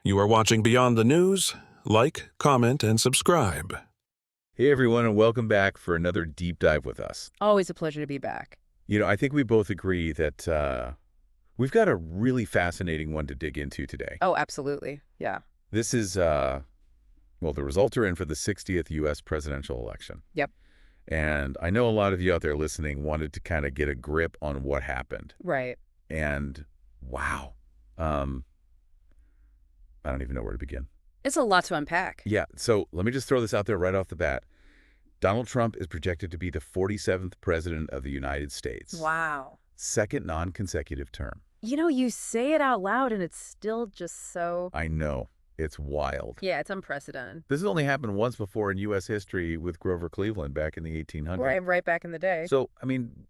You are watching Beyond the News. Like, comment, and subscribe. Hey everyone, and welcome back for another deep dive with us. Always a pleasure to be back. I think we both agree that we've got a really fascinating one to dig into today. Oh, absolutely. Yeah. This is, the results are in for the 60th U.S. presidential election. Yep. And I know a lot of you out there listening wanted to kind of get a grip on what happened. Right. And wow, I don't even know where to begin. It's a lot to unpack. Yeah, so let me just throw this out there right off the bat. Donald Trump is projected to be the 47th president of the United States. Wow. Second non-consecutive term. You say it out loud and it's still just so... I know. It's wild. Yeah, it's unprecedented. This has only happened once before in U.S. history with Grover Cleveland back in the 1800s. Right back in the day. So,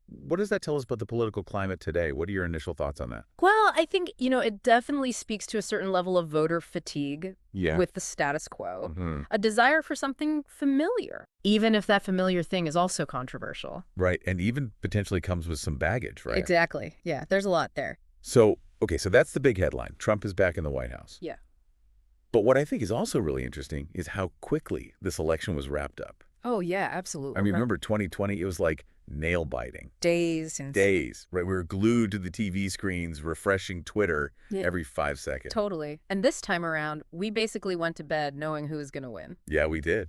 what does that tell us about the political climate today? What are your initial thoughts on that? Well, I think, it definitely speaks to a certain level of voter fatigue with the status quo. Mm-hmm. A desire for something familiar, even if that familiar thing is also controversial. Right, and even potentially comes with some baggage, right? Exactly. Yeah, there's a lot there. So, okay, so that's the big headline. Trump is back in the White House. Yeah. But what I think is also really interesting is how quickly this election was wrapped up. Oh, yeah, absolutely. Remember 2020? It was like nail-biting. Days. Days, right? We were glued to the TV screens, refreshing Twitter every 5 seconds. Totally. And this time around, we basically went to bed knowing who was going to win. Yeah, we did.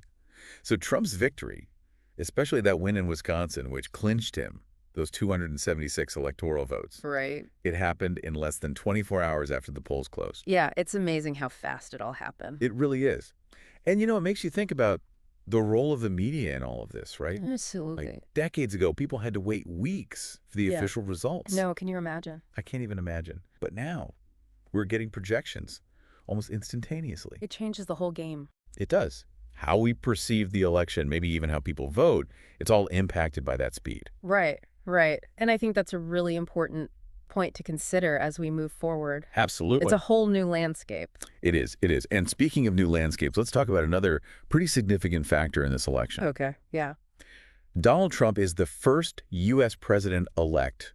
So Trump's victory, especially that win in Wisconsin, which clinched him, those 276 electoral votes. Right. It happened in less than 24 hours after the polls closed. Yeah, it's amazing how fast it all happened. It really is. And it makes you think about the role of the media in all of this, right? Absolutely. Like decades ago, people had to wait weeks for the official results. No, can you imagine? I can't even imagine. But now, we're getting projections almost instantaneously. It changes the whole game. It does. How we perceive the election, maybe even how people vote, it's all impacted by that speed. Right. And I think that's a really important point to consider as we move forward. Absolutely. It's a whole new landscape. It is. And speaking of new landscapes, let's talk about another pretty significant factor in this election. Okay, yeah. Donald Trump is the first U.S. president-elect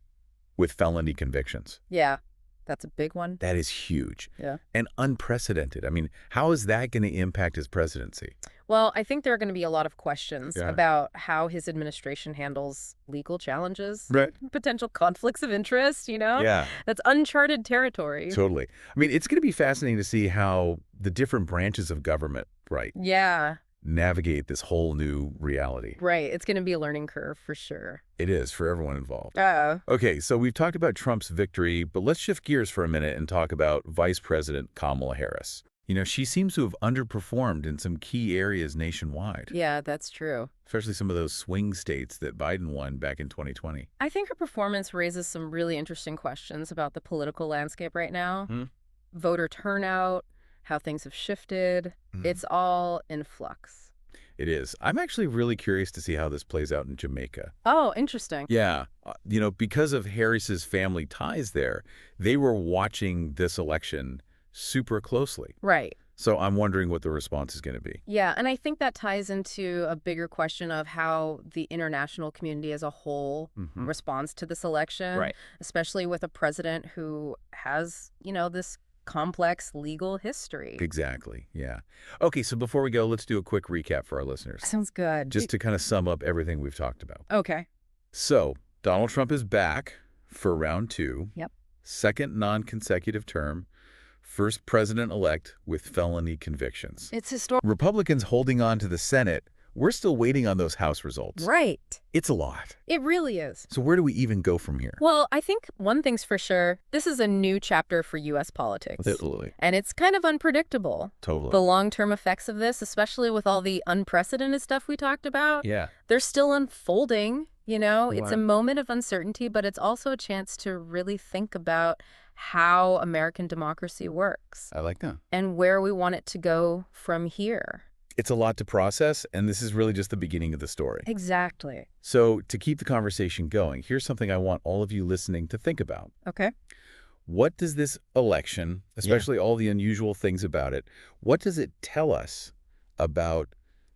with felony convictions. Yeah, that's a big one. That is huge. Yeah. And unprecedented. How is that going to impact his presidency? Well, I think there are going to be a lot of questions Yeah. about how his administration handles legal challenges, Right. potential conflicts of interest, Yeah. That's uncharted territory. Totally. It's going to be fascinating to see how the different branches of government, right, Yeah, navigate this whole new reality. right. It's going to be a learning curve for sure. It is for everyone involved. Uh-oh. Okay, so we've talked about Trump's victory, but let's shift gears for a minute and talk about Vice President Kamala Harris. She seems to have underperformed in some key areas nationwide, Yeah, that's true. especially some of those swing states that Biden won back in 2020. I think her performance raises some really interesting questions about the political landscape right now. Voter turnout, how things have shifted. It's all in flux. It is. I'm actually really curious to see how this plays out in Jamaica. Oh, interesting. Yeah. Because of Harris's family ties there, they were watching this election super closely. Right. So I'm wondering what the response is going to be. Yeah, and I think that ties into a bigger question of how the international community as a whole responds to this election. Right. Especially with a president who has, this complex legal history. Exactly. Yeah. Okay, so before we go, let's do a quick recap for our listeners. Sounds good. Just to kind of sum up everything we've talked about. Okay. So, Donald Trump is back for round 2. Yep. Second non-consecutive term. First president-elect with felony convictions. It's historic. Republicans holding on to the Senate. We're still waiting on those House results. Right. It's a lot. It really is. So where do we even go from here? Well, I think one thing's for sure, this is a new chapter for U.S. politics. Totally. And it's kind of unpredictable. Totally. The long-term effects of this, especially with all the unprecedented stuff we talked about, Yeah. they're still unfolding, It's Right. a moment of uncertainty, but it's also a chance to really think about how American democracy works I like that. and where we want it to go from here. It's a lot to process, and this is really just the beginning of the story. Exactly. So to keep the conversation going, here's something I want all of you listening to think about. Okay. What does this election, especially all the unusual things about it, what does it tell us about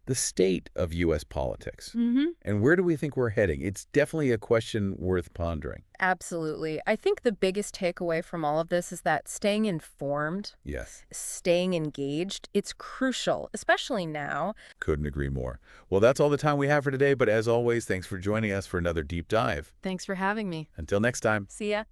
the state of U.S. politics. Mm-hmm. And where do we think we're heading? It's definitely a question worth pondering. Absolutely. I think the biggest takeaway from all of this is that staying informed, Yes, staying engaged, it's crucial, especially now. couldn't agree more. Well, that's all the time we have for today, but as always, thanks for joining us for another deep dive. Thanks for having me. Until next time. See ya.